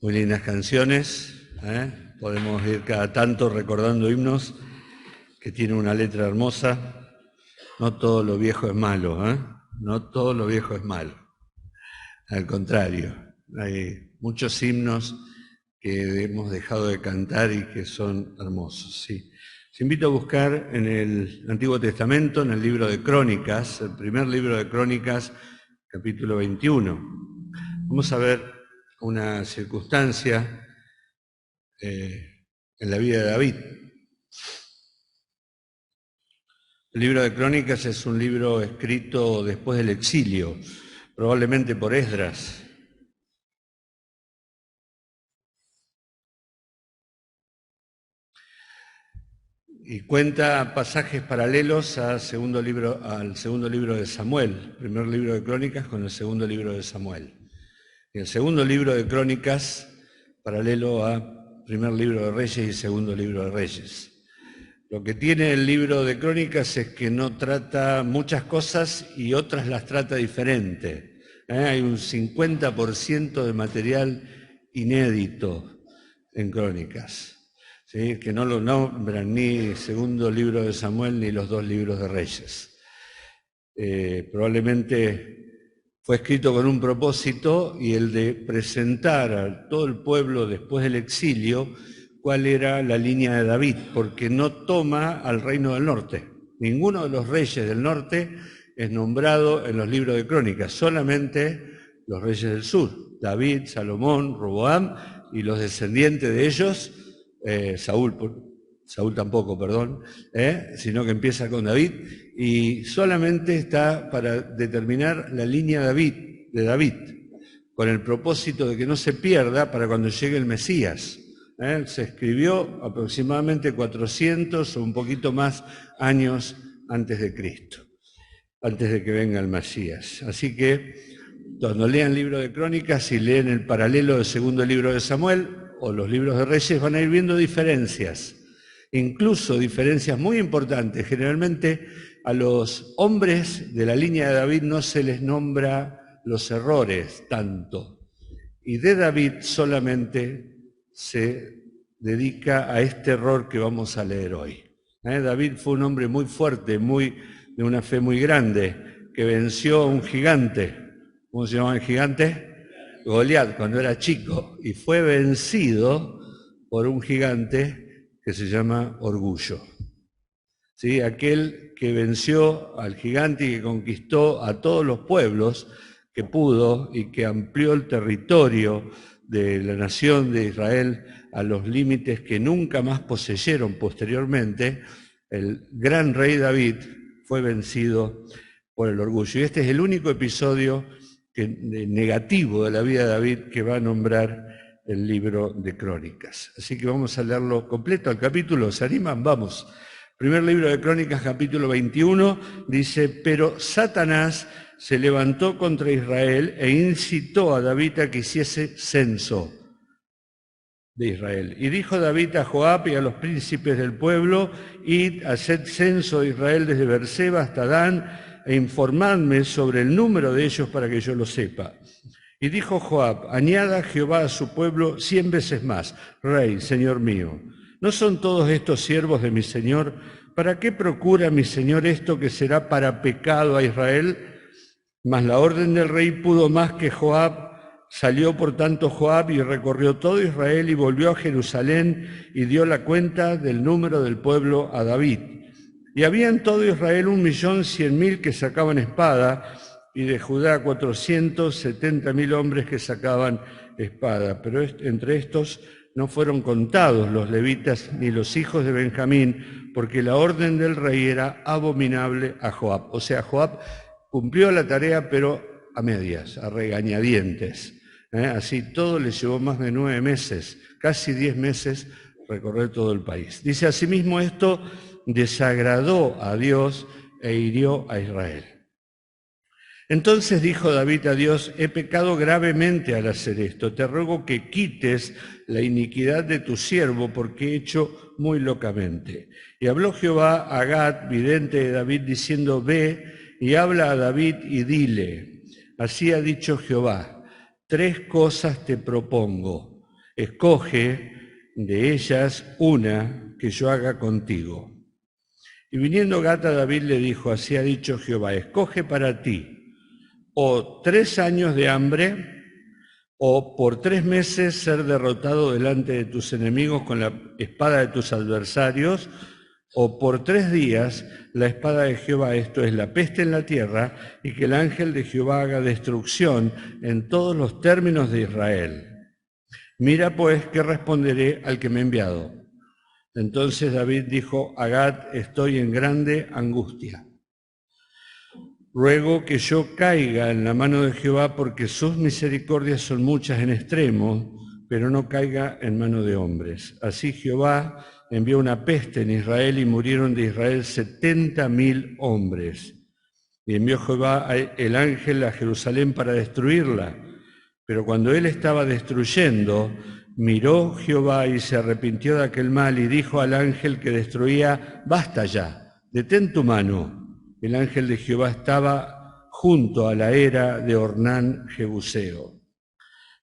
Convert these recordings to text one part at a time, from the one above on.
Muy lindas canciones, podemos ir cada tanto recordando himnos que tienen una letra hermosa. No todo lo viejo es malo, no todo lo viejo es malo. Al contrario, hay muchos himnos que hemos dejado de cantar y que son hermosos. Sí. Os invito a buscar en el Antiguo Testamento, en el libro de Crónicas, el primer libro de Crónicas, capítulo 21. Vamos a ver una circunstancia en la vida de David. El libro de Crónicas es un libro escrito después del exilio, probablemente por Esdras. Y cuenta pasajes paralelos al segundo libro de Samuel, primer libro de Crónicas con el segundo libro de Samuel. Y el segundo libro de Crónicas, paralelo a primer libro de Reyes y segundo libro de Reyes. Lo que tiene el libro de Crónicas es que no trata muchas cosas y otras las trata diferente. Hay un 50% de material inédito en Crónicas, ¿sí? Que no lo nombran ni segundo libro de Samuel ni los dos libros de Reyes. Probablemente fue escrito con un propósito, y el de presentar a todo el pueblo después del exilio cuál era la línea de David, porque no toma al reino del norte. Ninguno de los reyes del norte es nombrado en los libros de Crónicas, solamente los reyes del sur, David, Salomón, Roboam, y los descendientes de ellos, Saúl tampoco, perdón, sino que empieza con David, y solamente está para determinar la línea de David, con el propósito de que no se pierda para cuando llegue el Mesías. Se escribió aproximadamente 400 o un poquito más años antes de Cristo, antes de que venga el Mesías. Así que cuando lean el libro de Crónicas y leen el paralelo del segundo libro de Samuel o los libros de Reyes, van a ir viendo diferencias, incluso diferencias muy importantes. Generalmente a los hombres de la línea de David no se les nombra los errores tanto, y de David solamente se dedica a este error que vamos a leer hoy. David fue un hombre muy fuerte, de una fe muy grande, que venció a un gigante. ¿Cómo se llamaba el gigante? Goliat, cuando era chico, y fue vencido por un gigante que se llama orgullo. ¿Sí? Aquel que venció al gigante y que conquistó a todos los pueblos que pudo y que amplió el territorio de la nación de Israel a los límites que nunca más poseyeron posteriormente, el gran rey David fue vencido por el orgullo. Y este es el único episodio negativo de la vida de David que va a nombrar el libro de Crónicas. Así que vamos a leerlo completo, al capítulo. ¿Se animan? Vamos. Primer libro de Crónicas, capítulo 21, dice: pero Satanás se levantó contra Israel e incitó a David a que hiciese censo de Israel. Y dijo David a Joab y a los príncipes del pueblo: id, haced censo de Israel desde Berseba hasta Dan, e informadme sobre el número de ellos para que yo lo sepa. Y dijo Joab: añada Jehová a su pueblo 100 veces más, rey, señor mío. ¿No son todos estos siervos de mi señor? ¿Para qué procura mi señor esto que será para pecado a Israel? Mas la orden del rey pudo más que Joab. Salió por tanto Joab y recorrió todo Israel y volvió a Jerusalén y dio la cuenta del número del pueblo a David. Y había en todo Israel 1.100.000 que sacaban espada, y de Judá 470.000 hombres que sacaban espada. Pero entre estos no fueron contados los levitas ni los hijos de Benjamín, porque la orden del rey era abominable a Joab. O sea, Joab cumplió la tarea, pero a medias, a regañadientes. Así todo le llevó más de 9 meses, casi 10 meses, recorrer todo el país. Dice: asimismo, esto desagradó a Dios e hirió a Israel. Entonces dijo David a Dios: he pecado gravemente al hacer esto. Te ruego que quites la iniquidad de tu siervo, porque he hecho muy locamente. Y habló Jehová a Gad, vidente de David, diciendo: ve y habla a David y dile: así ha dicho Jehová, 3 cosas te propongo. escoge de ellas una que yo haga contigo. Y viniendo Gad a David le dijo, así ha dicho Jehová, escoge para ti o 3 años de hambre, o por 3 meses ser derrotado delante de tus enemigos con la espada de tus adversarios, o por 3 días la espada de Jehová, esto es la peste en la tierra, y que el ángel de Jehová haga destrucción en todos los términos de Israel. Mira pues qué responderé al que me ha enviado. Entonces David dijo a Gad, estoy en grande angustia. Ruego que yo caiga en la mano de Jehová, porque sus misericordias son muchas en extremo, pero no caiga en mano de hombres. Así Jehová envió una peste en Israel y murieron de Israel 70,000 hombres. Y envió Jehová el ángel a Jerusalén para destruirla. Pero cuando él estaba destruyendo, miró Jehová y se arrepintió de aquel mal y dijo al ángel que destruía, basta ya, detén tu mano. El ángel de Jehová estaba junto a la era de Ornán Jebuseo.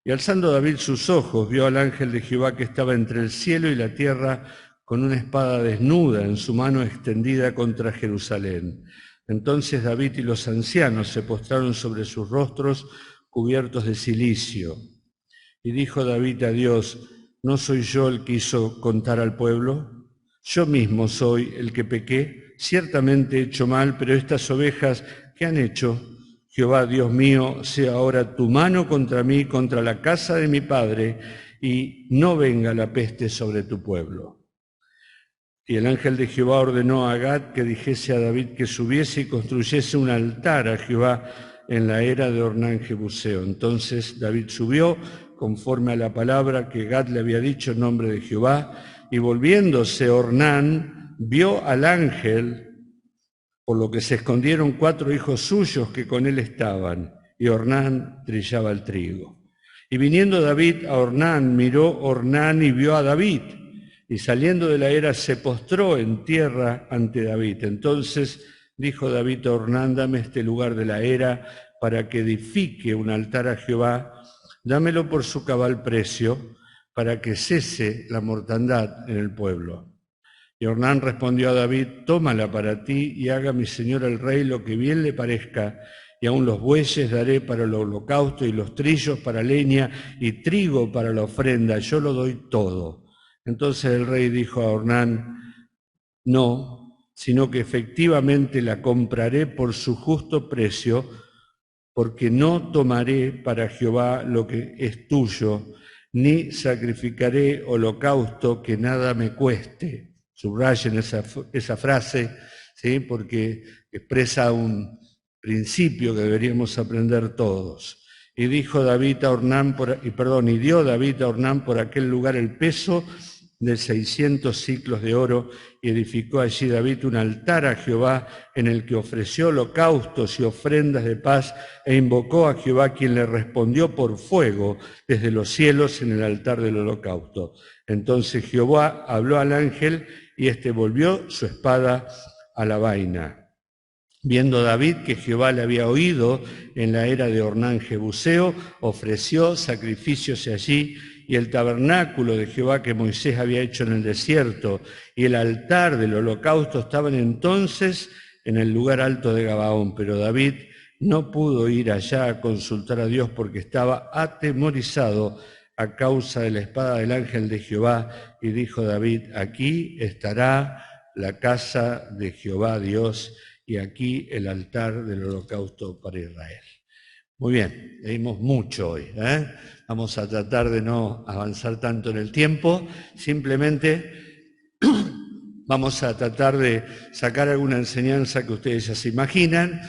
Y alzando David sus ojos, vio al ángel de Jehová que estaba entre el cielo y la tierra con una espada desnuda en su mano extendida contra Jerusalén. Entonces David y los ancianos se postraron sobre sus rostros cubiertos de cilicio. Y dijo David a Dios, ¿no soy yo el que hizo contar al pueblo? Yo mismo soy el que pequé. Ciertamente he hecho mal, pero estas ovejas, ¿qué han hecho? Jehová, Dios mío, sea ahora tu mano contra mí, contra la casa de mi padre, y no venga la peste sobre tu pueblo. Y el ángel de Jehová ordenó a Gad que dijese a David que subiese y construyese un altar a Jehová en la era de Ornán Jebuseo. Entonces David subió conforme a la palabra que Gad le había dicho en nombre de Jehová, y volviéndose Ornán, vio al ángel, por lo que se escondieron 4 hijos suyos que con él estaban, y Ornán trillaba el trigo. Y viniendo David a Ornán, miró Ornán y vio a David, y saliendo de la era se postró en tierra ante David. Entonces dijo David a Ornán, dame este lugar de la era para que edifique un altar a Jehová, dámelo por su cabal precio, para que cese la mortandad en el pueblo. Y Ornán respondió a David, tómala para ti y haga mi señor el rey lo que bien le parezca, y aun los bueyes daré para el holocausto y los trillos para leña y trigo para la ofrenda, yo lo doy todo. Entonces el rey dijo a Ornán, no, sino que efectivamente la compraré por su justo precio, porque no tomaré para Jehová lo que es tuyo, ni sacrificaré holocausto que nada me cueste. Subrayen esa frase, ¿sí? Porque expresa un principio que deberíamos aprender todos. Y dijo David a Ornán, y dio David a Ornán por aquel lugar el peso de 600 siclos de oro, y edificó allí David un altar a Jehová en el que ofreció holocaustos y ofrendas de paz, e invocó a Jehová, quien le respondió por fuego desde los cielos en el altar del holocausto. Entonces Jehová habló al ángel, y éste volvió su espada a la vaina. Viendo David que Jehová le había oído en la era de Ornán Jebuseo, ofreció sacrificios allí, y el tabernáculo de Jehová que Moisés había hecho en el desierto y el altar del holocausto estaban entonces en el lugar alto de Gabaón. Pero David no pudo ir allá a consultar a Dios porque estaba atemorizado a causa de la espada del ángel de Jehová. Y dijo David, aquí estará la casa de Jehová Dios, y aquí el altar del holocausto para Israel. Muy bien, leímos mucho hoy. Vamos a tratar de no avanzar tanto en el tiempo, simplemente vamos a tratar de sacar alguna enseñanza que ustedes ya se imaginan.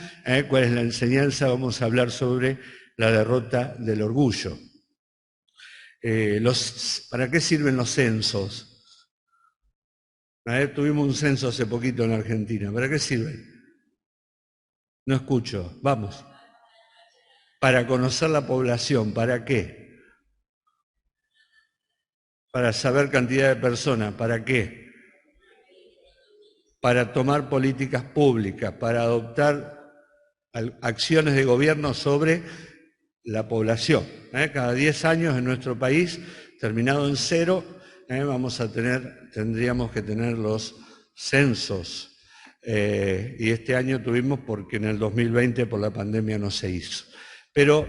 ¿Cuál es la enseñanza? Vamos a hablar sobre la derrota del orgullo. ¿Para qué sirven los censos? Tuvimos un censo hace poquito en Argentina. ¿Para qué sirven? No escucho. Vamos. Para conocer la población. ¿Para qué? Para saber cantidad de personas. ¿Para qué? Para tomar políticas públicas, para adoptar acciones de gobierno sobre la población. Cada 10 años en nuestro país terminado en 0, tendríamos que tener los censos. Y este año tuvimos porque en el 2020 por la pandemia no se hizo. Pero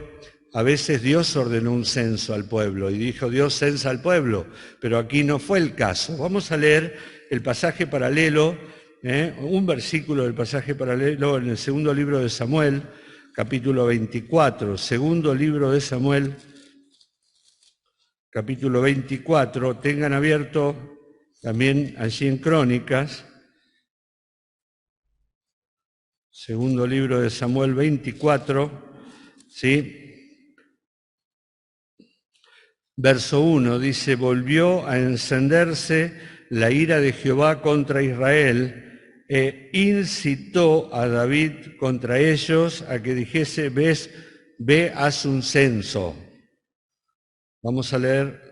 a veces Dios ordenó un censo al pueblo y dijo Dios censa al pueblo, pero aquí no fue el caso. Vamos a leer el pasaje paralelo, un versículo del pasaje paralelo en el segundo libro de Samuel, capítulo 24, segundo libro de Samuel, capítulo 24, tengan abierto también allí en Crónicas, segundo libro de Samuel 24, ¿sí? Verso 1 dice, volvió a encenderse la ira de Jehová contra Israel e incitó a David contra ellos a que dijese, ve, haz un censo. Vamos a leer.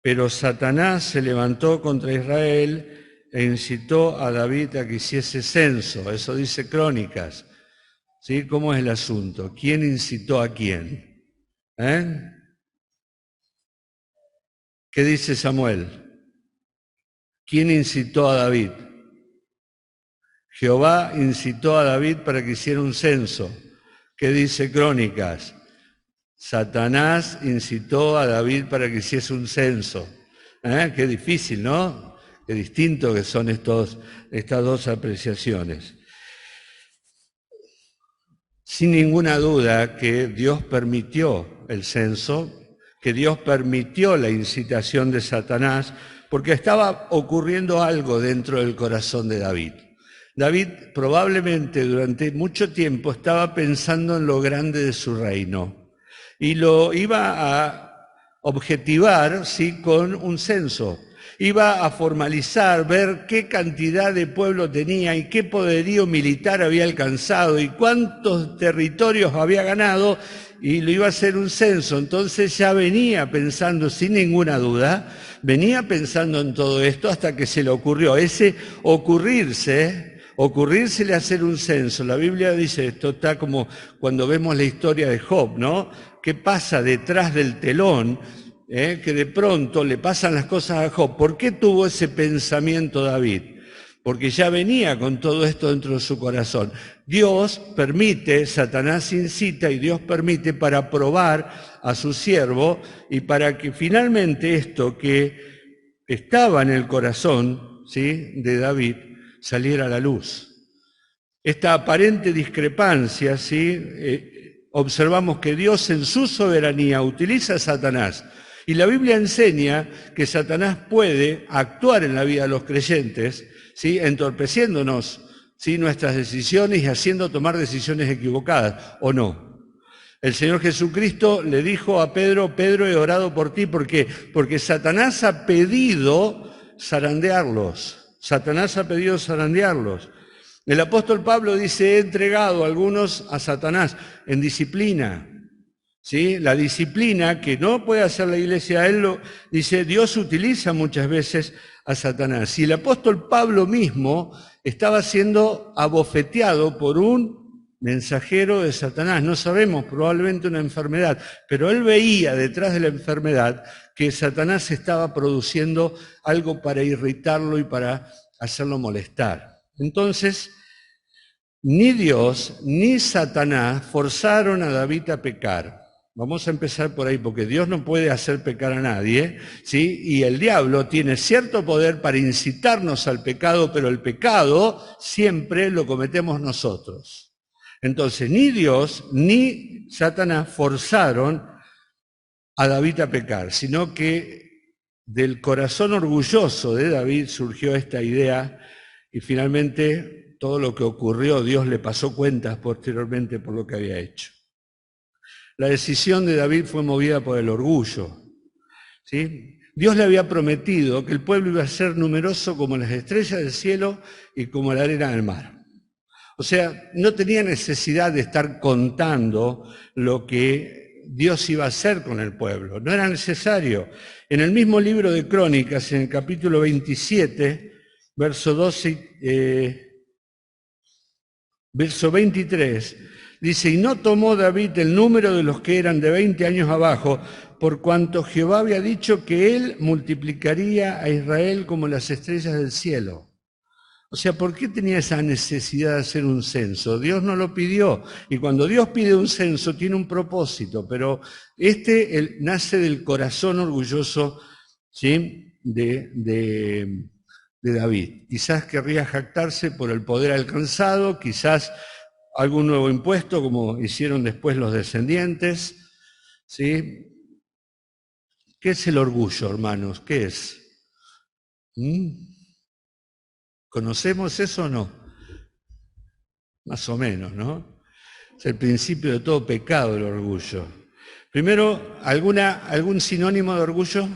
Pero Satanás se levantó contra Israel e incitó a David a que hiciese censo. Eso dice Crónicas. ¿Sí? ¿Cómo es el asunto? ¿Quién incitó a quién? ¿Qué dice Samuel? ¿Quién incitó a David? Jehová incitó a David para que hiciera un censo. ¿Qué dice Crónicas? Satanás incitó a David para que hiciese un censo. Qué difícil, ¿no? Qué distinto que son estas dos apreciaciones. Sin ninguna duda que Dios permitió el censo, que Dios permitió la incitación de Satanás, porque estaba ocurriendo algo dentro del corazón de David. David probablemente durante mucho tiempo estaba pensando en lo grande de su reino y lo iba a objetivar, sí, con un censo. Iba a formalizar, ver qué cantidad de pueblo tenía y qué poderío militar había alcanzado y cuántos territorios había ganado, y lo iba a hacer un censo. Entonces ya venía pensando, sin ninguna duda, venía pensando en todo esto hasta que se le ocurrió. Ese ocurrírsele hacer un censo. La Biblia dice, esto está como cuando vemos la historia de Job, ¿no? ¿Qué pasa detrás del telón? Que de pronto le pasan las cosas a Job. ¿Por qué tuvo ese pensamiento David? Porque ya venía con todo esto dentro de su corazón. Dios permite, Satanás incita y Dios permite para probar a su siervo y para que finalmente esto que estaba en el corazón, ¿sí?, de David saliera a la luz. Esta aparente discrepancia, ¿sí?, observamos que Dios en su soberanía utiliza a Satanás. Y la Biblia enseña que Satanás puede actuar en la vida de los creyentes, ¿sí?, entorpeciéndonos, ¿sí?, nuestras decisiones y haciendo tomar decisiones equivocadas, ¿o no? El Señor Jesucristo le dijo a Pedro, Pedro, he orado por ti. ¿Por qué? Porque Satanás ha pedido zarandearlos. Satanás ha pedido zarandearlos. El apóstol Pablo dice, he entregado a algunos a Satanás en disciplina. ¿Sí? La disciplina que no puede hacer la iglesia, dice, Dios utiliza muchas veces a Satanás. Y el apóstol Pablo mismo estaba siendo abofeteado por un mensajero de Satanás. No sabemos, probablemente una enfermedad, pero él veía detrás de la enfermedad que Satanás estaba produciendo algo para irritarlo y para hacerlo molestar. Entonces, ni Dios ni Satanás forzaron a David a pecar. Vamos a empezar por ahí, porque Dios no puede hacer pecar a nadie, ¿sí? Y el diablo tiene cierto poder para incitarnos al pecado, pero el pecado siempre lo cometemos nosotros. Entonces, ni Dios ni Satanás forzaron a David a pecar, sino que del corazón orgulloso de David surgió esta idea y finalmente todo lo que ocurrió, Dios le pasó cuentas posteriormente por lo que había hecho. La decisión de David fue movida por el orgullo, ¿sí? Dios le había prometido que el pueblo iba a ser numeroso como las estrellas del cielo y como la arena del mar. O sea, no tenía necesidad de estar contando lo que Dios iba a hacer con el pueblo, no era necesario. En el mismo libro de Crónicas, en el capítulo 27, verso 12, verso 23, Dice, y no tomó David el número de los que eran de 20 años abajo, por cuanto Jehová había dicho que él multiplicaría a Israel como las estrellas del cielo. O sea, ¿por qué tenía esa necesidad de hacer un censo? Dios no lo pidió. Y cuando Dios pide un censo, tiene un propósito, pero nace del corazón orgulloso, ¿sí?, de David. Quizás querría jactarse por el poder alcanzado, quizás algún nuevo impuesto, como hicieron después los descendientes, ¿sí? ¿Qué es el orgullo, hermanos? ¿Qué es? ¿Conocemos eso o no? Más o menos, ¿no? Es el principio de todo pecado, el orgullo. Primero, ¿algún sinónimo de orgullo?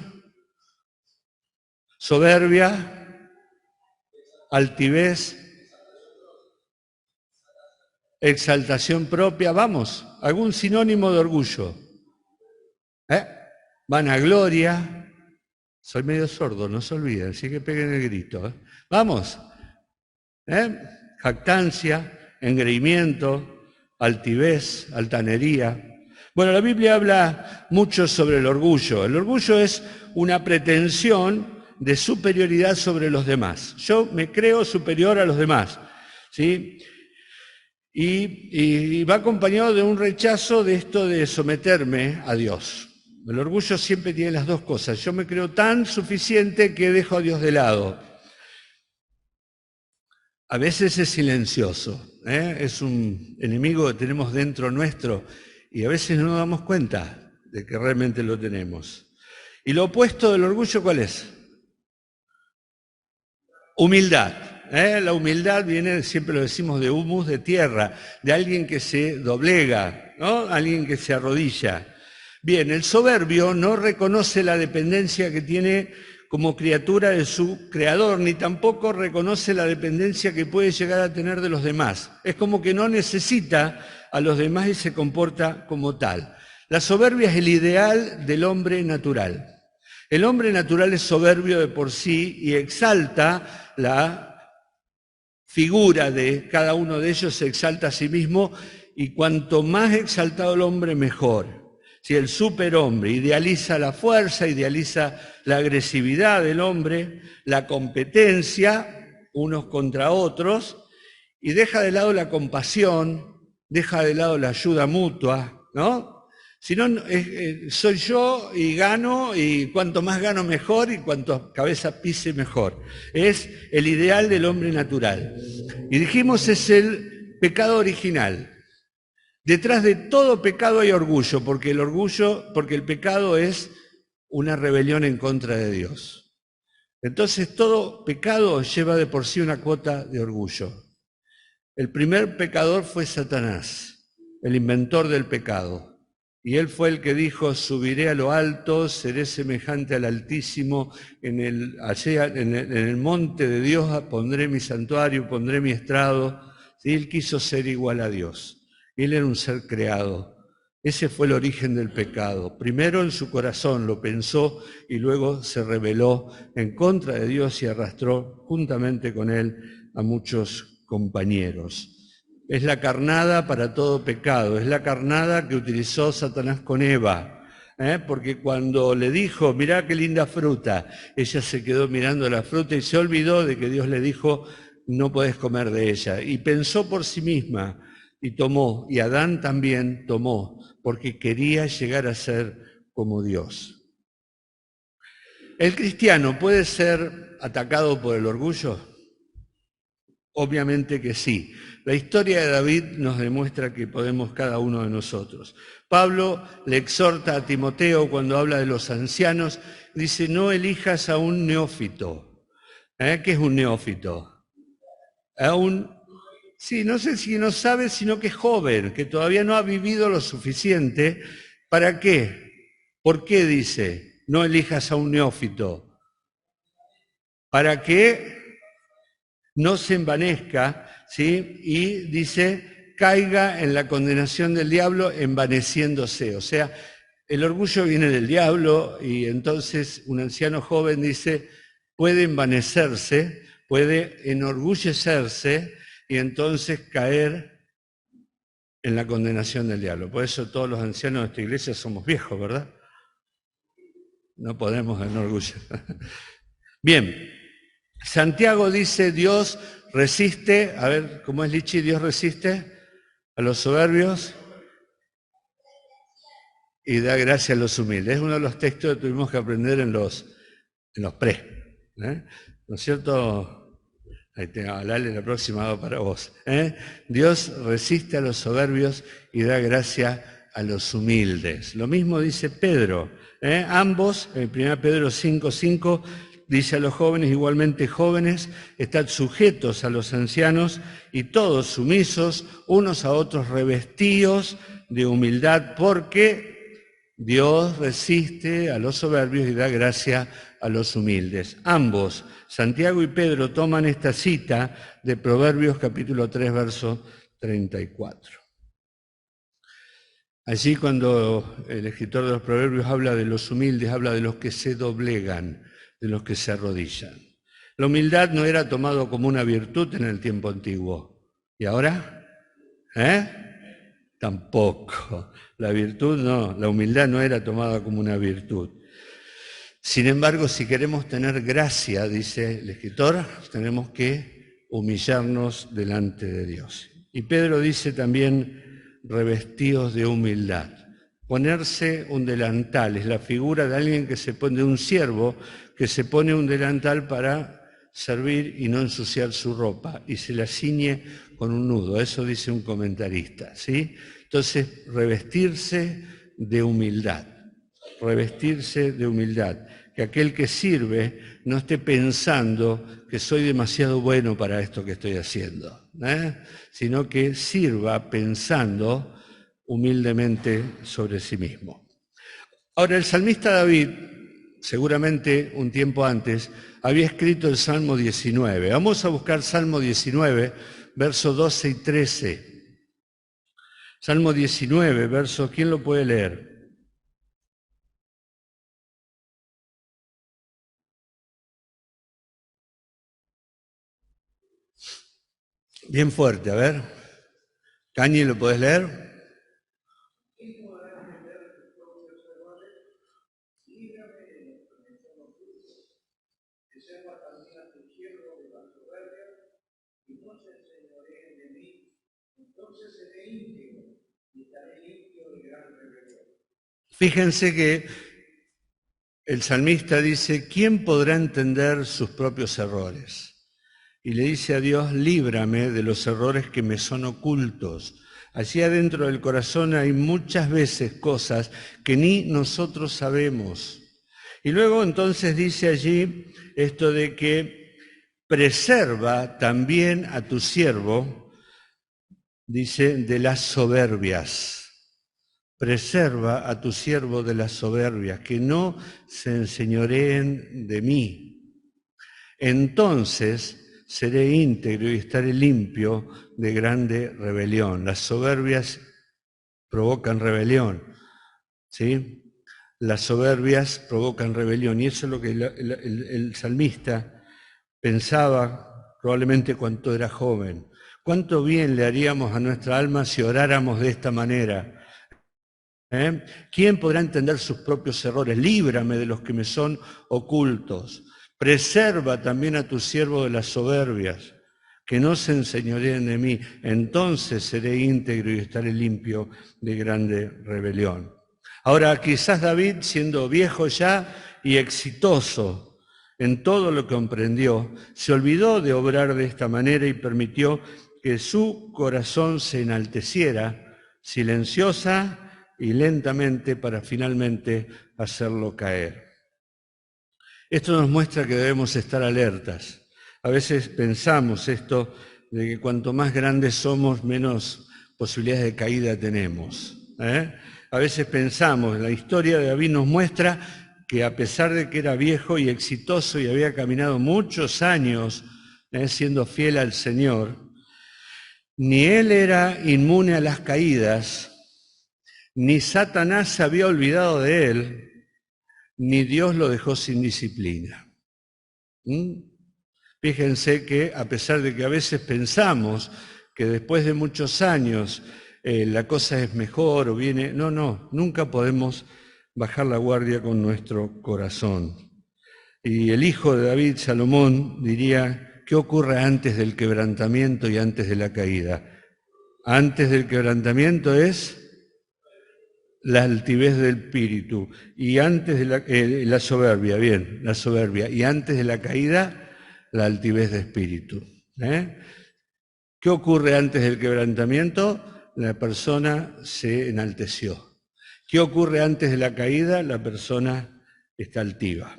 Soberbia, altivez, exaltación propia. Vamos, algún sinónimo de orgullo. Vanagloria. Soy medio sordo, no se olviden, así que peguen el grito. Vamos. Jactancia, engreimiento, altivez, altanería. Bueno, la Biblia habla mucho sobre el orgullo. El orgullo es una pretensión de superioridad sobre los demás. Yo me creo superior a los demás, ¿sí? Y va acompañado de un rechazo de esto de someterme a Dios. El orgullo siempre tiene las dos cosas. Yo me creo tan suficiente que dejo a Dios de lado. A veces es silencioso, es un enemigo que tenemos dentro nuestro y a veces no nos damos cuenta de que realmente lo tenemos. ¿Y lo opuesto del orgullo cuál es? Humildad. La humildad viene, siempre lo decimos, de humus, de tierra, de alguien que se doblega, ¿no? Alguien que se arrodilla. Bien, el soberbio no reconoce la dependencia que tiene como criatura de su creador, ni tampoco reconoce la dependencia que puede llegar a tener de los demás. Es como que no necesita a los demás y se comporta como tal. La soberbia es el ideal del hombre natural. El hombre natural es soberbio de por sí y exalta la figura de cada uno de ellos, se exalta a sí mismo, y cuanto más exaltado el hombre, mejor. Si el superhombre idealiza la fuerza, idealiza la agresividad del hombre, la competencia unos contra otros, y deja de lado la compasión, deja de lado la ayuda mutua, ¿no? Si no, soy yo y gano, y cuanto más gano mejor, y cuanto cabeza pise mejor. Es el ideal del hombre natural. Y dijimos, es el pecado original. Detrás de todo pecado hay orgullo, porque el pecado es una rebelión en contra de Dios. Entonces todo pecado lleva de por sí una cuota de orgullo. El primer pecador fue Satanás, el inventor del pecado. Y él fue el que dijo, subiré a lo alto, seré semejante al Altísimo, en el monte de Dios pondré mi santuario, pondré mi estrado. ¿Sí? Él quiso ser igual a Dios. Él era un ser creado. Ese fue el origen del pecado. Primero en su corazón lo pensó y luego se rebeló en contra de Dios y arrastró juntamente con él a muchos compañeros. Es la carnada para todo pecado, es la carnada que utilizó Satanás con Eva, porque cuando le dijo, mirá qué linda fruta, ella se quedó mirando la fruta y se olvidó de que Dios le dijo, no podés comer de ella, y pensó por sí misma y tomó, y Adán también tomó, porque quería llegar a ser como Dios. ¿El cristiano puede ser atacado por el orgullo? Obviamente que sí. La historia de David nos demuestra que podemos cada uno de nosotros. Pablo le exhorta a Timoteo cuando habla de los ancianos, dice, no elijas a un neófito. ¿Qué es un neófito? Sí, no sé si no sabe, sino que es joven, que todavía no ha vivido lo suficiente. ¿Para qué? ¿Por qué dice, no elijas a un neófito? Para que no se envanezca, ¿sí? Y dice, caiga en la condenación del diablo envaneciéndose. O sea, el orgullo viene del diablo y entonces un anciano joven dice, puede envanecerse, puede enorgullecerse y entonces caer en la condenación del diablo. Por eso todos los ancianos de esta iglesia somos viejos, ¿verdad? No podemos enorgullecer. Bien, Santiago dice, Dios resiste, a ver, ¿cómo es, Lichi? Dios resiste a los soberbios y da gracia a los humildes. Es uno de los textos que tuvimos que aprender en los pre, ¿no es cierto? Ahí tengo, Lale, la próxima hago para vos. Dios resiste a los soberbios y da gracia a los humildes. Lo mismo dice Pedro. Ambos, en 1 Pedro 5:5, dice a los jóvenes, igualmente jóvenes, estad sujetos a los ancianos y todos sumisos, unos a otros revestidos de humildad, porque Dios resiste a los soberbios y da gracia a los humildes. Ambos, Santiago y Pedro, toman esta cita de Proverbios capítulo 3, verso 34. Allí cuando el escritor de los Proverbios habla de los humildes, habla de los que se doblegan, de los que se arrodillan. La humildad no era tomado como una virtud en el tiempo antiguo. ¿Y ahora? Tampoco. La virtud no, la humildad no era tomada como una virtud. Sin embargo, si queremos tener gracia, dice el escritor, tenemos que humillarnos delante de Dios. Y Pedro dice también, revestidos de humildad. Ponerse un delantal, es la figura de alguien que se pone, de un siervo, que se pone un delantal para servir y no ensuciar su ropa, y se la ciñe con un nudo. Eso dice un comentarista, ¿sí? Entonces, revestirse de humildad. Revestirse de humildad, que aquel que sirve no esté pensando que soy demasiado bueno para esto que estoy haciendo, sino que sirva pensando humildemente sobre sí mismo. Ahora, el salmista David, seguramente un tiempo antes, había escrito el Salmo 19. Vamos a buscar Salmo 19, versos 12 y 13. Salmo 19, versos, ¿quién lo puede leer? Bien fuerte, a ver. Cañi, ¿lo podés leer? Fíjense que el salmista dice, ¿quién podrá entender sus propios errores? Y le dice a Dios, líbrame de los errores que me son ocultos. Allí adentro del corazón hay muchas veces cosas que ni nosotros sabemos. Y luego entonces dice allí esto de que preserva también a tu siervo, dice, de las soberbias. Preserva a tu siervo de las soberbias, que no se enseñoreen de mí. Entonces seré íntegro y estaré limpio de grande rebelión. Las soberbias provocan rebelión, ¿sí? Las soberbias provocan rebelión, y eso es lo que el salmista pensaba probablemente cuando era joven. ¿Cuánto bien le haríamos a nuestra alma si oráramos de esta manera? ¿Quién podrá entender sus propios errores? Líbrame de los que me son ocultos. Preserva también a tu siervo de las soberbias, que no se enseñoreen de mí. Entonces seré íntegro y estaré limpio de grande rebelión. Ahora, quizás David, siendo viejo ya y exitoso en todo lo que comprendió, se olvidó de obrar de esta manera y permitió que su corazón se enalteciera, silenciosa y lentamente, para finalmente hacerlo caer. Esto nos muestra que debemos estar alertas. A veces pensamos esto de que cuanto más grandes somos, menos posibilidades de caída tenemos. A veces pensamos, la historia de David nos muestra que a pesar de que era viejo y exitoso y había caminado muchos años siendo fiel al Señor, ni él era inmune a las caídas, ni Satanás se había olvidado de él, ni Dios lo dejó sin disciplina. Fíjense que a pesar de que a veces pensamos que después de muchos años la cosa es mejor o viene. No, nunca podemos bajar la guardia con nuestro corazón. Y el hijo de David, Salomón, diría, ¿qué ocurre antes del quebrantamiento y antes de la caída? Antes del quebrantamiento es la altivez del espíritu, y antes de la soberbia, la soberbia, y antes de la caída, la altivez de espíritu. ¿Qué ocurre antes del quebrantamiento? La persona se enalteció. ¿Qué ocurre antes de la caída? La persona está altiva.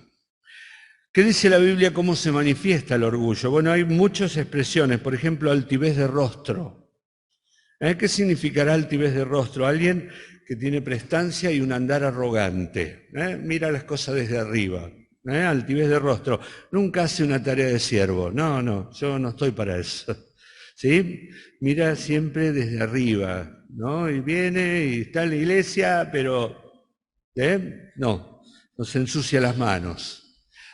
¿Qué dice la Biblia? ¿Cómo se manifiesta el orgullo? Bueno, hay muchas expresiones, por ejemplo, altivez de rostro. ¿Qué significará altivez de rostro? Alguien que tiene prestancia y un andar arrogante. Mira las cosas desde arriba. Altivez de rostro. Nunca hace una tarea de siervo. No, yo no estoy para eso. ¿Sí? Mira siempre desde arriba, ¿no? Y viene y está en la iglesia, pero no se ensucia las manos.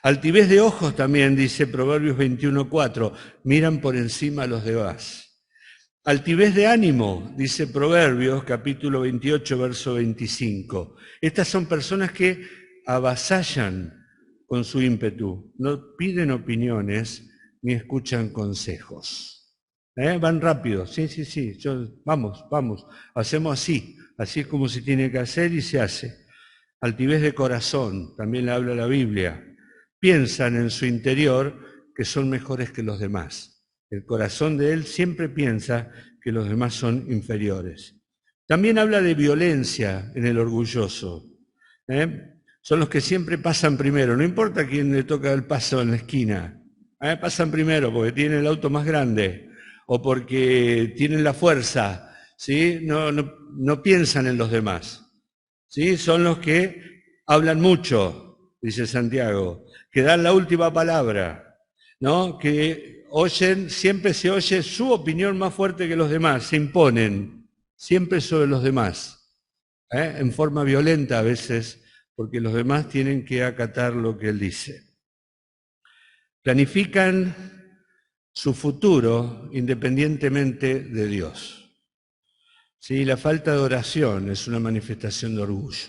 Altivez de ojos también, dice Proverbios 21:4, miran por encima a los demás. Altivez de ánimo, dice Proverbios, capítulo 28, verso 25. Estas son personas que avasallan con su ímpetu, no piden opiniones ni escuchan consejos. Van rápido, sí, vamos, hacemos así es como se tiene que hacer y se hace. Altivez de corazón, también le habla la Biblia. Piensan en su interior que son mejores que los demás. El corazón de él siempre piensa que los demás son inferiores. También habla de violencia en el orgulloso. Son los que siempre pasan primero, no importa quién le toca el paso en la esquina. Pasan primero porque tienen el auto más grande o porque tienen la fuerza, ¿sí? No piensan en los demás. ¿Sí? Son los que hablan mucho, dice Santiago, que dan la última palabra, ¿no? Que oyen, siempre se oye su opinión más fuerte que los demás, se imponen siempre sobre los demás, en forma violenta a veces, porque los demás tienen que acatar lo que él dice. Planifican su futuro independientemente de Dios. ¿Sí? La falta de oración es una manifestación de orgullo.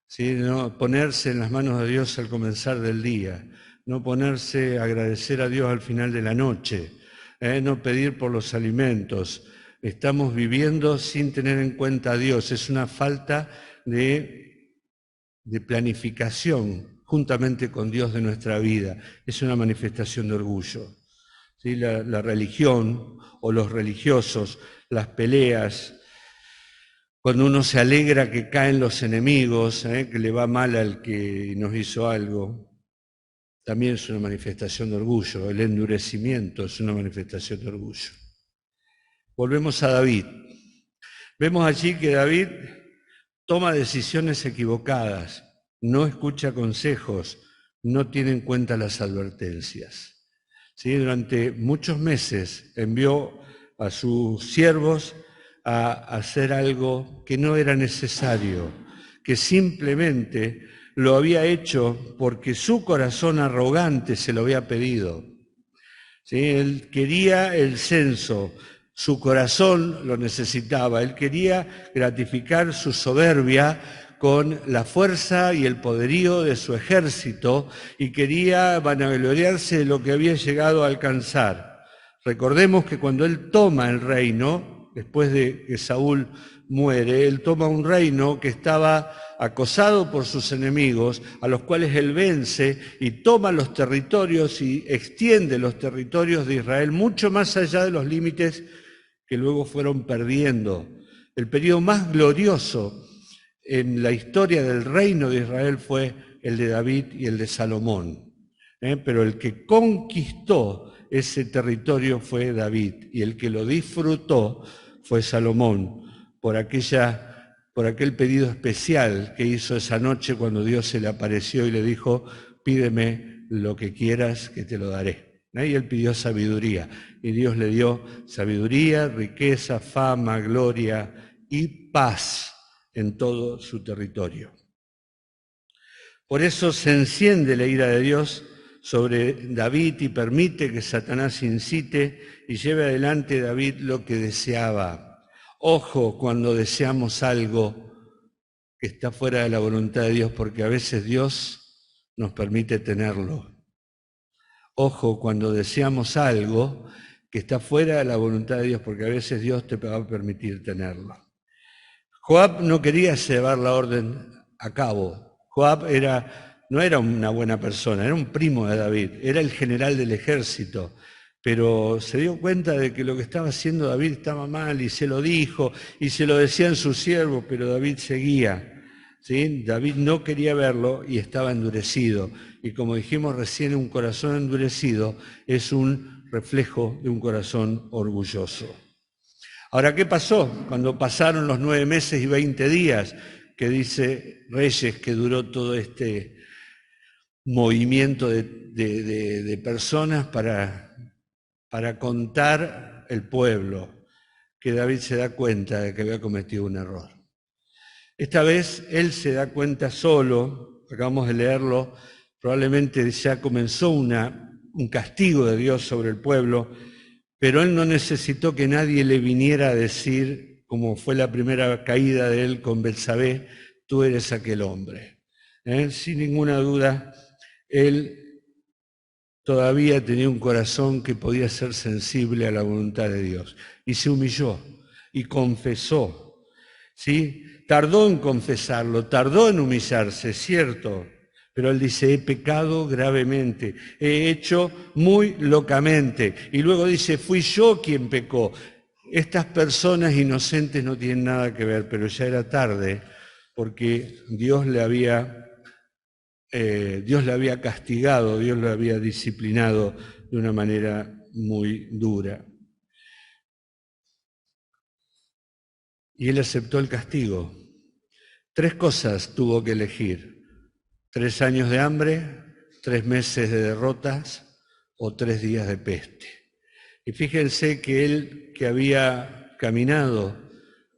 ¿Sí? No ponerse en las manos de Dios al comenzar del día, no ponerse a agradecer a Dios al final de la noche, no pedir por los alimentos. Estamos viviendo sin tener en cuenta a Dios. Es una falta de planificación juntamente con Dios de nuestra vida. Es una manifestación de orgullo. ¿Sí? La religión o los religiosos, las peleas, cuando uno se alegra que caen los enemigos, que le va mal al que nos hizo algo, también es una manifestación de orgullo. El endurecimiento es una manifestación de orgullo. Volvemos a David. Vemos allí que David toma decisiones equivocadas, no escucha consejos, no tiene en cuenta las advertencias. ¿Sí? Durante muchos meses envió a sus siervos a hacer algo que no era necesario, que simplemente lo había hecho porque su corazón arrogante se lo había pedido. ¿Sí? Él quería el censo, su corazón lo necesitaba, él quería gratificar su soberbia con la fuerza y el poderío de su ejército y quería vanagloriarse de lo que había llegado a alcanzar. Recordemos que cuando él toma el reino, después de que Saúl muere, él toma un reino que estaba acosado por sus enemigos, a los cuales él vence y toma los territorios y extiende los territorios de Israel mucho más allá de los límites que luego fueron perdiendo. El periodo más glorioso en la historia del reino de Israel fue el de David y el de Salomón. Pero el que conquistó ese territorio fue David y el que lo disfrutó fue Salomón por aquel pedido especial que hizo esa noche cuando Dios se le apareció y le dijo, pídeme lo que quieras que te lo daré. Y él pidió sabiduría y Dios le dio sabiduría, riqueza, fama, gloria y paz en todo su territorio. Por eso se enciende la ira de Dios sobre David y permite que Satanás incite y lleve adelante David lo que deseaba. Ojo cuando deseamos algo que está fuera de la voluntad de Dios, porque a veces Dios nos permite tenerlo. Ojo cuando deseamos algo que está fuera de la voluntad de Dios, porque a veces Dios te va a permitir tenerlo. Joab no quería llevar la orden a cabo. Joab no era una buena persona, era un primo de David, era el general del ejército, pero se dio cuenta de que lo que estaba haciendo David estaba mal y se lo dijo y se lo decían sus siervos, pero David seguía. ¿Sí? David no quería verlo y estaba endurecido. Y como dijimos recién, un corazón endurecido es un reflejo de un corazón orgulloso. Ahora, ¿qué pasó cuando pasaron los 9 meses y 20 días que dice Reyes que duró todo este movimiento de personas para contar el pueblo? Que David se da cuenta de que había cometido un error. Esta vez él se da cuenta solo, acabamos de leerlo, probablemente ya comenzó un castigo de Dios sobre el pueblo, pero él no necesitó que nadie le viniera a decir, como fue la primera caída de él con Betsabé, tú eres aquel hombre. Sin ninguna duda, él todavía tenía un corazón que podía ser sensible a la voluntad de Dios. Y se humilló y confesó. ¿Sí? Tardó en confesarlo, tardó en humillarse, cierto. Pero él dice, he pecado gravemente, he hecho muy locamente. Y luego dice, fui yo quien pecó. Estas personas inocentes no tienen nada que ver, pero ya era tarde, porque Dios le había castigado, Dios le había disciplinado de una manera muy dura. Y él aceptó el castigo. 3 cosas tuvo que elegir. 3 años de hambre, 3 meses de derrotas o 3 días de peste. Y fíjense que él, que había caminado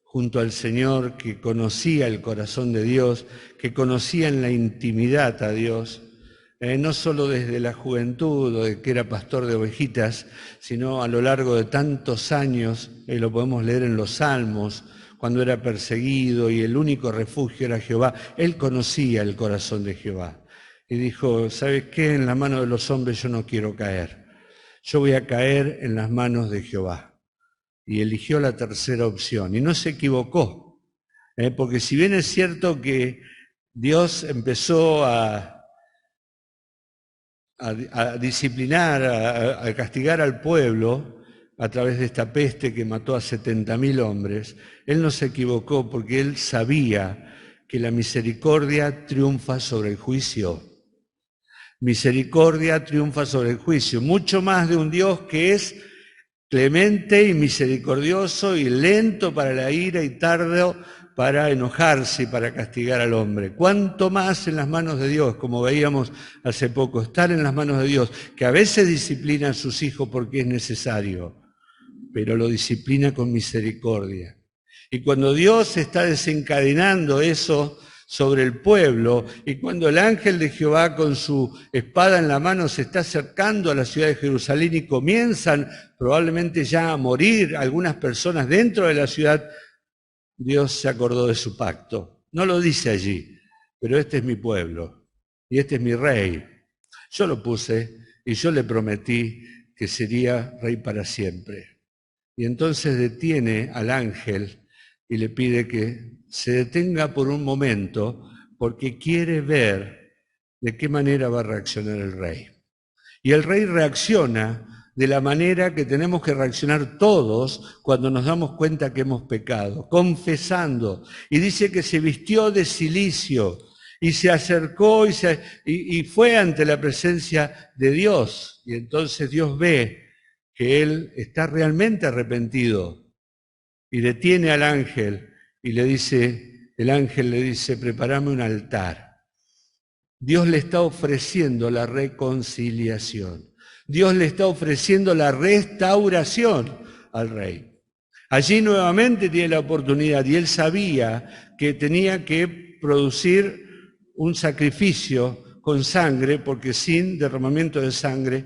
junto al Señor, que conocía el corazón de Dios, que conocía en la intimidad a Dios, no solo desde la juventud o de que era pastor de ovejitas, sino a lo largo de tantos años, lo podemos leer en los Salmos, cuando era perseguido y el único refugio era Jehová. Él conocía el corazón de Jehová y dijo, ¿sabes qué? En la mano de los hombres yo no quiero caer. Yo voy a caer en las manos de Jehová. Y eligió la tercera opción y no se equivocó, porque si bien es cierto que Dios empezó a disciplinar, a castigar al pueblo a través de esta peste que mató a 70.000 hombres, él no se equivocó porque él sabía que la misericordia triunfa sobre el juicio. Misericordia triunfa sobre el juicio, mucho más de un Dios que es clemente y misericordioso y lento para la ira y tardo para enojarse y para castigar al hombre. Cuánto más en las manos de Dios, como veíamos hace poco, estar en las manos de Dios, que a veces disciplina a sus hijos porque es necesario, pero lo disciplina con misericordia. Y cuando Dios está desencadenando eso sobre el pueblo, y cuando el ángel de Jehová con su espada en la mano se está acercando a la ciudad de Jerusalén y comienzan probablemente ya a morir algunas personas dentro de la ciudad, Dios se acordó de su pacto. No lo dice allí, pero este es mi pueblo y este es mi rey. Yo lo puse y yo le prometí que sería rey para siempre. Y entonces detiene al ángel y le pide que se detenga por un momento porque quiere ver de qué manera va a reaccionar el rey. Y el rey reacciona de la manera que tenemos que reaccionar todos cuando nos damos cuenta que hemos pecado, confesando. Y dice que se vistió de cilicio y se acercó y fue ante la presencia de Dios. Y entonces Dios ve que él está realmente arrepentido y detiene al ángel y el ángel le dice, prepárame un altar. Dios le está ofreciendo la reconciliación. Dios le está ofreciendo la restauración al rey. Allí nuevamente tiene la oportunidad y él sabía que tenía que producir un sacrificio con sangre, porque sin derramamiento de sangre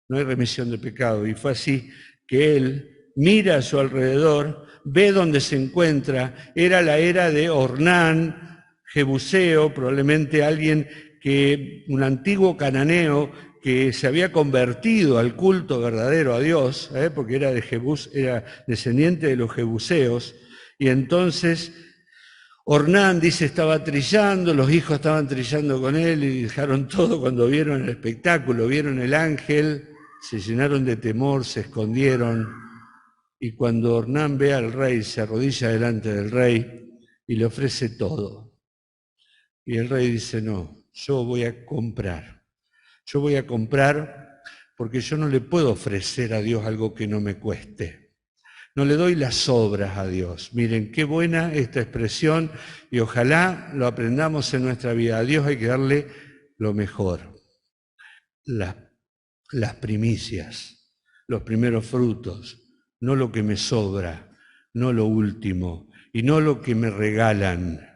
no hay remisión de pecado. Y fue así que él mira a su alrededor, ve dónde se encuentra. Era la era de Ornán, Jebuseo, probablemente un antiguo cananeo que se había convertido al culto verdadero a Dios, porque era descendiente de los jebuseos, y entonces Ornán, dice, estaba trillando, los hijos estaban trillando con él y dejaron todo cuando vieron el espectáculo, vieron el ángel, se llenaron de temor, se escondieron, y cuando Ornán ve al rey, se arrodilla delante del rey y le ofrece todo. Y el rey dice, no, yo voy a comprar porque yo no le puedo ofrecer a Dios algo que no me cueste. No le doy las obras a Dios. Miren, qué buena esta expresión y ojalá lo aprendamos en nuestra vida. A Dios hay que darle lo mejor, las primicias, los primeros frutos, no lo que me sobra, no lo último y no lo que me regalan.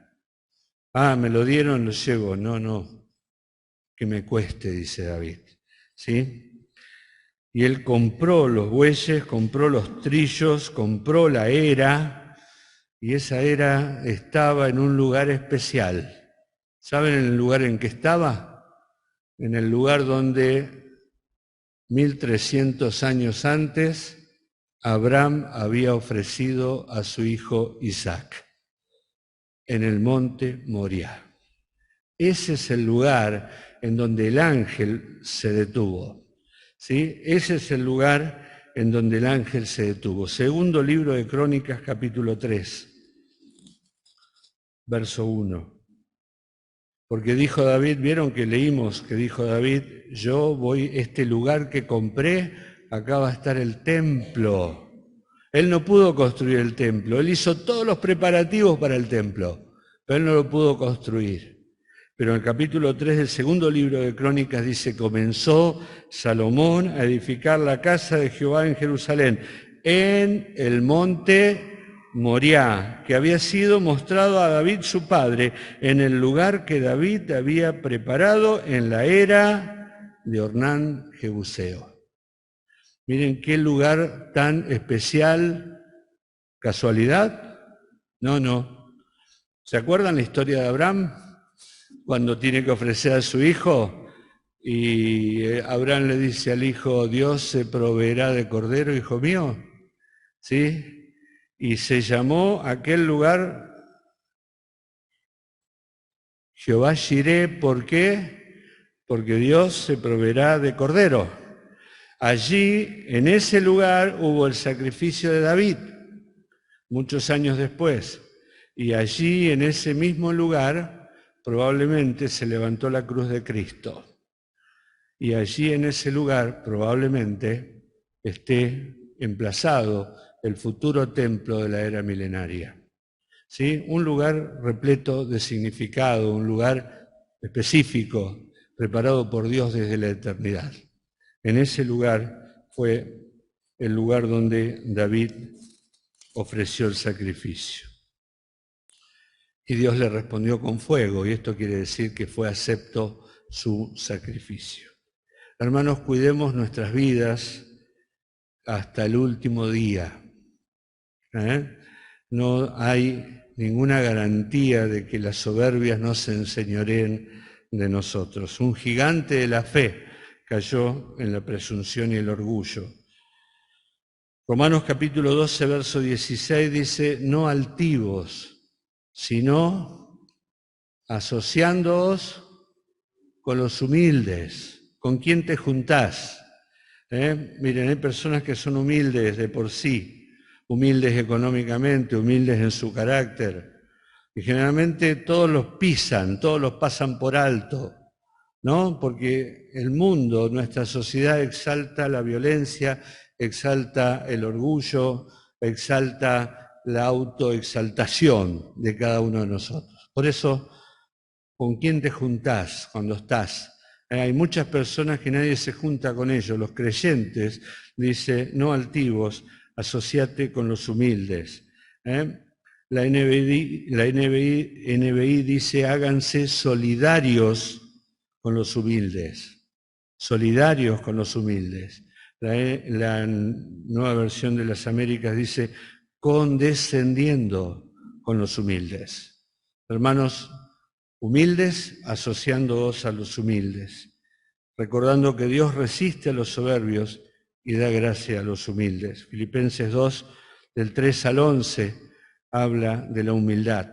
Me lo dieron, lo llevo. No, que me cueste, dice David. ¿Sí? Y él compró los bueyes, compró los trillos, compró la era, y esa era estaba en un lugar especial. ¿Saben en el lugar en que estaba? En el lugar donde 1300 años antes Abraham había ofrecido a su hijo Isaac, en el monte Moriah. Ese es el lugar en donde el ángel se detuvo. ¿Sí? Ese es el lugar en donde el ángel se detuvo. Segundo libro de Crónicas, capítulo 3, verso 1. Porque dijo David, vieron que leímos que dijo David, este lugar que compré, acá va a estar el templo. Él no pudo construir el templo, él hizo todos los preparativos para el templo, pero él no lo pudo construir. Pero en el capítulo 3 del segundo libro de Crónicas dice, comenzó Salomón a edificar la casa de Jehová en Jerusalén, en el monte Moriah, que había sido mostrado a David su padre, en el lugar que David había preparado en la era de Ornán Jebuseo. Miren qué lugar tan especial. ¿Casualidad? No. ¿Se acuerdan la historia de Abraham? Cuando tiene que ofrecer a su hijo y Abraham le dice al hijo, Dios se proveerá de cordero, hijo mío, ¿sí? Y se llamó aquel lugar Jehová Jiré, ¿por qué? Porque Dios se proveerá de cordero. Allí, en ese lugar, hubo el sacrificio de David, muchos años después, y allí, en ese mismo lugar, probablemente se levantó la cruz de Cristo. Y allí en ese lugar probablemente esté emplazado el futuro templo de la era milenaria. ¿Sí? Un lugar repleto de significado, un lugar específico, preparado por Dios desde la eternidad. En ese lugar fue el lugar donde David ofreció el sacrificio. Y Dios le respondió con fuego, y esto quiere decir que fue acepto su sacrificio. Hermanos, cuidemos nuestras vidas hasta el último día. No hay ninguna garantía de que las soberbias no se enseñoreen de nosotros. Un gigante de la fe cayó en la presunción y el orgullo. Romanos capítulo 12, verso 16 dice, no altivos, sino asociándoos con los humildes. ¿Con quién te juntás? Miren, hay personas que son humildes de por sí, humildes económicamente, humildes en su carácter, y generalmente todos los pisan, todos los pasan por alto, ¿no? Porque el mundo, nuestra sociedad exalta la violencia, exalta el orgullo, exalta la autoexaltación de cada uno de nosotros. Por eso, ¿con quién te juntás cuando estás? Hay muchas personas que nadie se junta con ellos. Los creyentes, dice, no altivos, asociate con los humildes. La NBI dice, háganse solidarios con los humildes. Solidarios con los humildes. La Nueva Versión de las Américas dice, condescendiendo con los humildes. Hermanos, humildes, asociándoos a los humildes, recordando que Dios resiste a los soberbios y da gracia a los humildes. Filipenses 2, del 3 al 11, habla de la humildad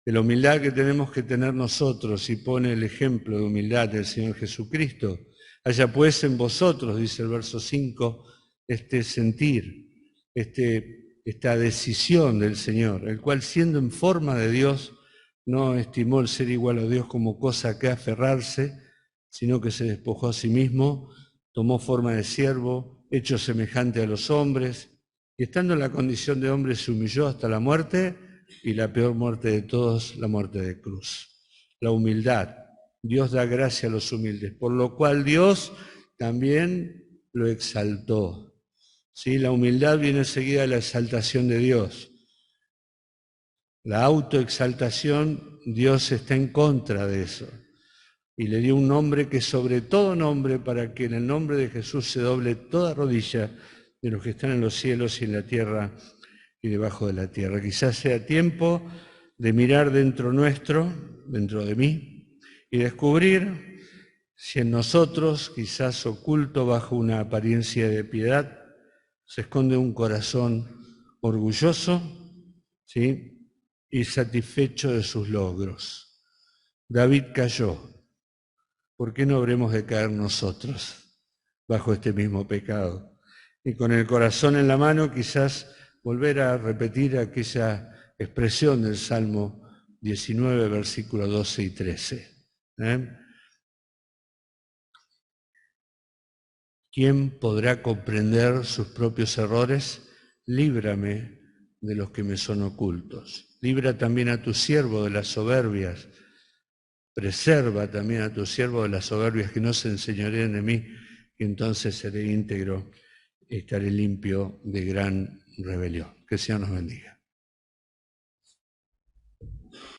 que tenemos que tener nosotros, y pone el ejemplo de humildad del Señor Jesucristo. Haya pues en vosotros, dice el verso 5, este sentir, esta decisión del Señor, el cual siendo en forma de Dios, no estimó el ser igual a Dios como cosa a que aferrarse, sino que se despojó a sí mismo, tomó forma de siervo, hecho semejante a los hombres, y estando en la condición de hombre se humilló hasta la muerte, y la peor muerte de todos, la muerte de cruz. La humildad. Dios da gracia a los humildes, por lo cual Dios también lo exaltó. ¿Sí? La humildad viene seguida de la exaltación de Dios. La autoexaltación, Dios está en contra de eso. Y le dio un nombre que sobre todo nombre, para que en el nombre de Jesús se doble toda rodilla de los que están en los cielos y en la tierra y debajo de la tierra. Quizás sea tiempo de mirar dentro nuestro, dentro de mí, y descubrir si en nosotros, quizás oculto bajo una apariencia de piedad, se esconde un corazón orgulloso, ¿sí?, y satisfecho de sus logros. David cayó. ¿Por qué no habremos de caer nosotros bajo este mismo pecado? Y con el corazón en la mano, quizás volver a repetir aquella expresión del Salmo 19, versículos 12 y 13. ¿Quién podrá comprender sus propios errores? Líbrame de los que me son ocultos. Libra también a tu siervo de las soberbias. Preserva también a tu siervo de las soberbias, que no se enseñoreen de mí, y entonces seré íntegro, estaré limpio de gran rebelión. Que el Señor nos bendiga.